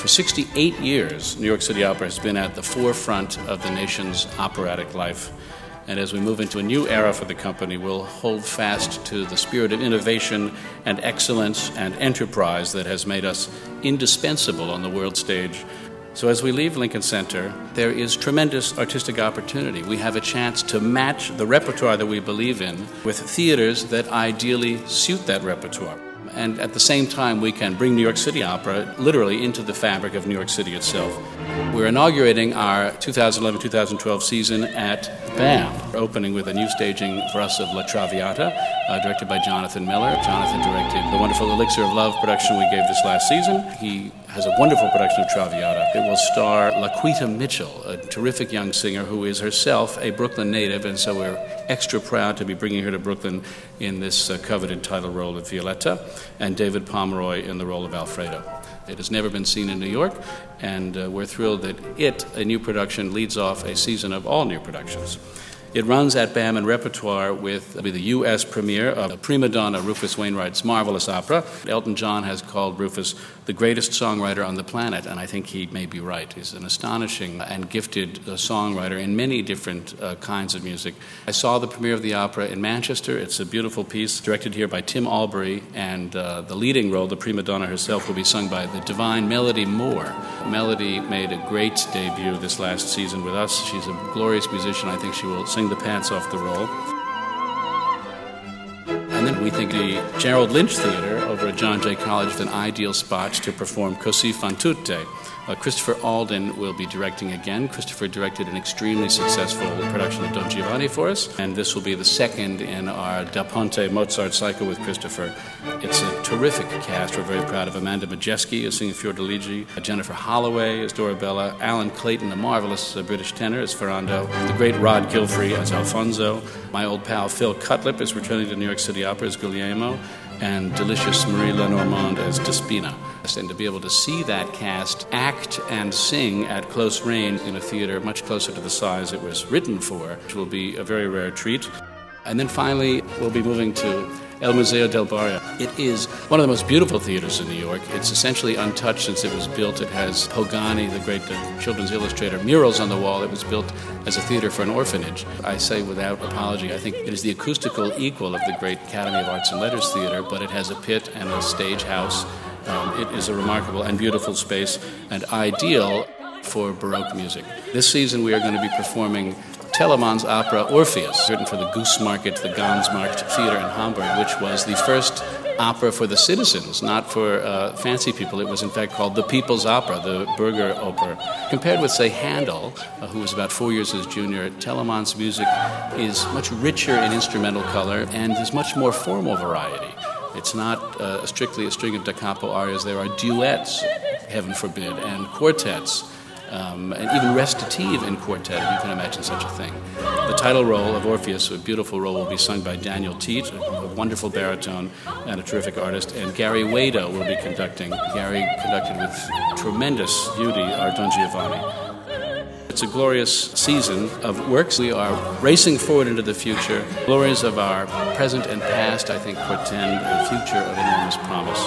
For 68 years, New York City Opera has been at the forefront of the nation's operatic life. And as we move into a new era for the company, we'll hold fast to the spirit of innovation and excellence and enterprise that has made us indispensable on the world stage. So as we leave Lincoln Center, there is tremendous artistic opportunity. We have a chance to match the repertoire that we believe in with theaters that ideally suit that repertoire. And at the same time, we can bring New York City Opera literally into the fabric of New York City itself. We're inaugurating our 2011-2012 season at BAM. We're opening with a new staging for us of La Traviata, directed by Jonathan Miller. Jonathan directed the wonderful Elixir of Love production we gave this last season. He has a wonderful production of Traviata. It will star Laquita Mitchell, a terrific young singer who is herself a Brooklyn native, and so we're extra proud to be bringing her to Brooklyn in this coveted title role of Violetta, and David Pomeroy in the role of Alfredo. It has never been seen in New York, and we're thrilled that a new production, leads off a season of all new productions. It runs at BAM and Repertoire with the U.S. premiere of the prima donna Rufus Wainwright's marvelous opera. Elton John has called Rufus the greatest songwriter on the planet, and I think he may be right. He's an astonishing and gifted songwriter in many different kinds of music. I saw the premiere of the opera in Manchester. It's a beautiful piece, directed here by Tim Albury, and the leading role, the prima donna herself, will be sung by the divine Melody Moore. Melody made a great debut this last season with us. She's a glorious musician. I think she will sing the pants off the role. And then we think the Gerald Lynch Theater over at John Jay College is an ideal spot to perform Così fan tutte. Christopher Alden will be directing again. Christopher directed an extremely successful production of Don Giovanni for us, and this will be the second in our Da Ponte Mozart cycle with Christopher. It's a terrific cast. We're very proud of Amanda Majeski as singing Fiordiligi, Jennifer Holloway as Dorabella, Alan Clayton, a marvelous British tenor, as Ferrando, the great Rod Gilfrey as Alfonso, my old pal Phil Cutlip is returning to New York City Opera as Guglielmo, and delicious Marie Lenormand as Despina. And to be able to see that cast act and sing at close range in a theater much closer to the size it was written for, which will be a very rare treat. And then finally, we'll be moving to El Museo del Barrio. It is one of the most beautiful theaters in New York. It's essentially untouched since it was built. It has Pogani, the great children's illustrator, murals on the wall. It was built as a theater for an orphanage. I say without apology, I think it is the acoustical equal of the great Academy of Arts and Letters Theater, but it has a pit and a stage house. It is a remarkable and beautiful space and ideal for Baroque music. This season we are going to be performing Telemann's opera Orpheus, written for the Goosmarkt, the Gansmarkt Theater in Hamburg, which was the first opera for the citizens, not for fancy people. It was in fact called the People's Opera, the Bürgeroper. Compared with, say, Handel, who was about 4 years his junior, Telemann's music is much richer in instrumental color and there's much more formal variety. It's not strictly a string of da capo arias. There are duets, heaven forbid, and quartets, and even recitative in quartet, if you can imagine such a thing. The title role of Orpheus, a beautiful role, will be sung by Daniel Teat, a wonderful baritone and a terrific artist, and Gary Wado will be conducting. Gary conducted with tremendous beauty our Don Giovanni. It's a glorious season of works. We are racing forward into the future. Glories of our present and past, I think, portend a future of enormous promise.